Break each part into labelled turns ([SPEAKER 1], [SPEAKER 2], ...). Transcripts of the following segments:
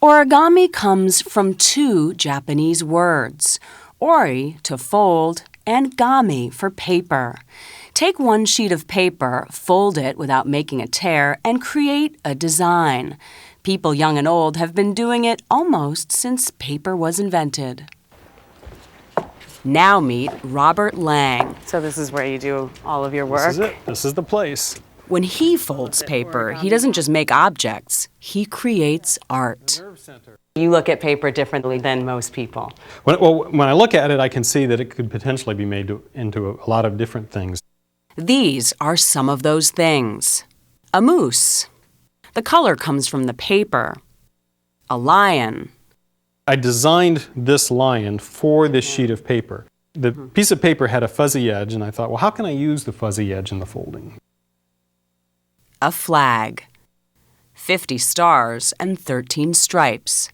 [SPEAKER 1] Origami comes from two Japanese words, ori to fold and gami for paper. Take one sheet of paper, fold it without making a tear, and create a design. People young and old have been doing it almost since paper was invented. Now meet Robert Lang. So this is where you do all of your work?
[SPEAKER 2] This is it. This is the place.
[SPEAKER 1] When he folds paper, he doesn't just make objects, he creates art. You look at paper differently than most people.
[SPEAKER 2] When I look at it, I can see that it could potentially be made into a lot of different things.
[SPEAKER 1] These are some of those things. A moose. The color comes from the paper. A lion.
[SPEAKER 2] I designed this lion for this sheet of paper. The piece of paper had a fuzzy edge, and I thought, well, how can I use the fuzzy edge in the folding?
[SPEAKER 1] A flag. 50 stars and 13 stripes.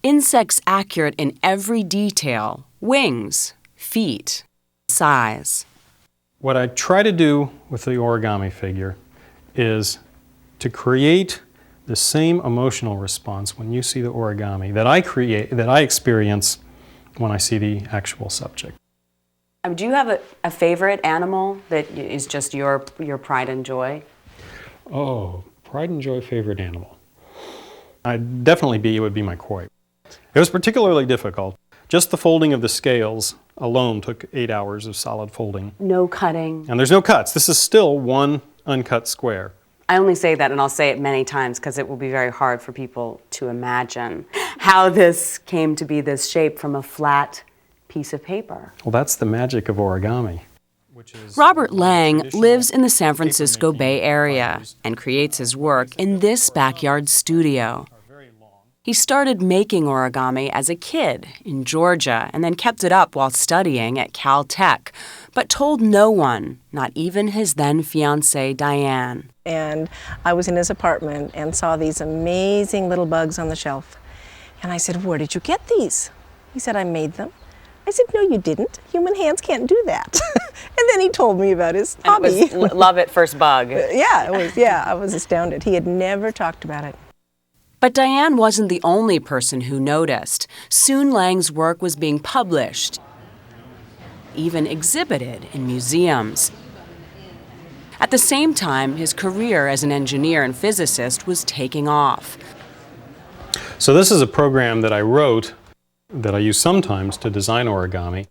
[SPEAKER 1] Insects accurate in every detail. Wings, feet, size.
[SPEAKER 2] What I try to do with the origami figure is to create the same emotional response when you see the origami that I experience when I see the actual subject.
[SPEAKER 1] Do you have a favorite animal that is just your pride and joy?
[SPEAKER 2] Oh, pride and joy favorite animal. It would be my koi. It was particularly difficult. Just the folding of the scales alone took 8 hours of solid folding.
[SPEAKER 1] No cutting.
[SPEAKER 2] And there's no cuts. This is still one uncut square.
[SPEAKER 1] I only say that, and I'll say it many times because it will be very hard for people to imagine how this came to be this shape from a flat piece of paper.
[SPEAKER 2] Well, that's the magic of origami.
[SPEAKER 1] Robert Lang lives in the San Francisco Bay Area and creates his work in this backyard studio. He started making origami as a kid in Georgia and then kept it up while studying at Caltech, but told no one, not even his then-fiancée Diane.
[SPEAKER 3] And I was in his apartment and saw these amazing little bugs on the shelf. And I said, "Where did you get these?" He said, "I made them." I said, "No, you didn't. Human hands can't do that." And then he told me about his hobby.
[SPEAKER 1] It was love at first bug.
[SPEAKER 3] I was astounded. He had never talked about it.
[SPEAKER 1] But Diane wasn't the only person who noticed. Soon Lang's work was being published, even exhibited in museums. At the same time, his career as an engineer and physicist was taking off.
[SPEAKER 2] So this is a program that I wrote that I use sometimes to design origami.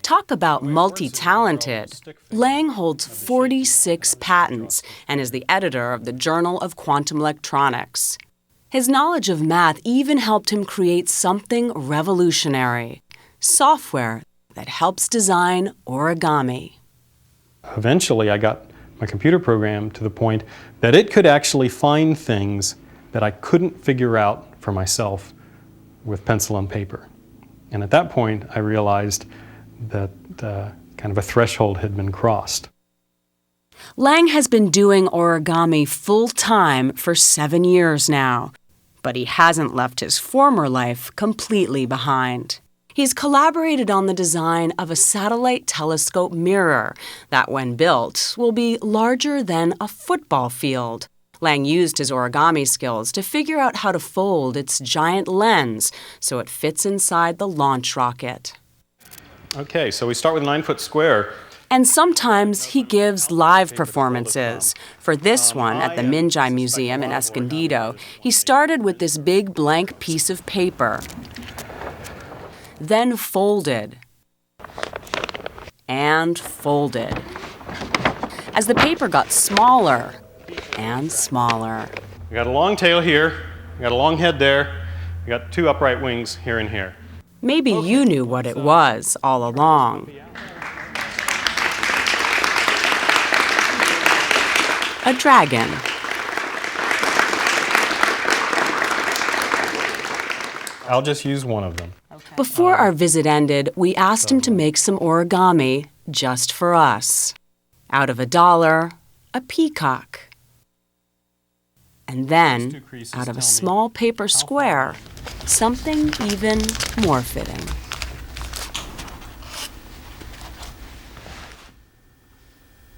[SPEAKER 1] Talk about multi-talented. Lang holds 46 patents and is the editor of the Journal of Quantum Electronics. His knowledge of math even helped him create something revolutionary, software that helps design origami.
[SPEAKER 2] Eventually, I got my computer program to the point that it could actually find things that I couldn't figure out for myself with pencil and paper. And at that point, I realized that kind of a threshold had been crossed.
[SPEAKER 1] Lang has been doing origami full-time for 7 years now, but he hasn't left his former life completely behind. He's collaborated on the design of a satellite telescope mirror that, when built, will be larger than a football field. Lang used his origami skills to figure out how to fold its giant lens so it fits inside the launch rocket.
[SPEAKER 2] Okay, so we start with a 9-foot square.
[SPEAKER 1] And sometimes he gives live performances. For this one at the Minjai Museum in Escondido, he started with this big blank piece of paper, then folded and folded. As the paper got smaller and smaller.
[SPEAKER 2] We got a long tail here, we got a long head there, we got 2 upright wings here and here.
[SPEAKER 1] Maybe you knew what it was all along. A dragon.
[SPEAKER 2] I'll just use one of them.
[SPEAKER 1] Before our visit ended, we asked him to make some origami just for us. Out of $1, a peacock. And then, out of a small paper square, something even more fitting.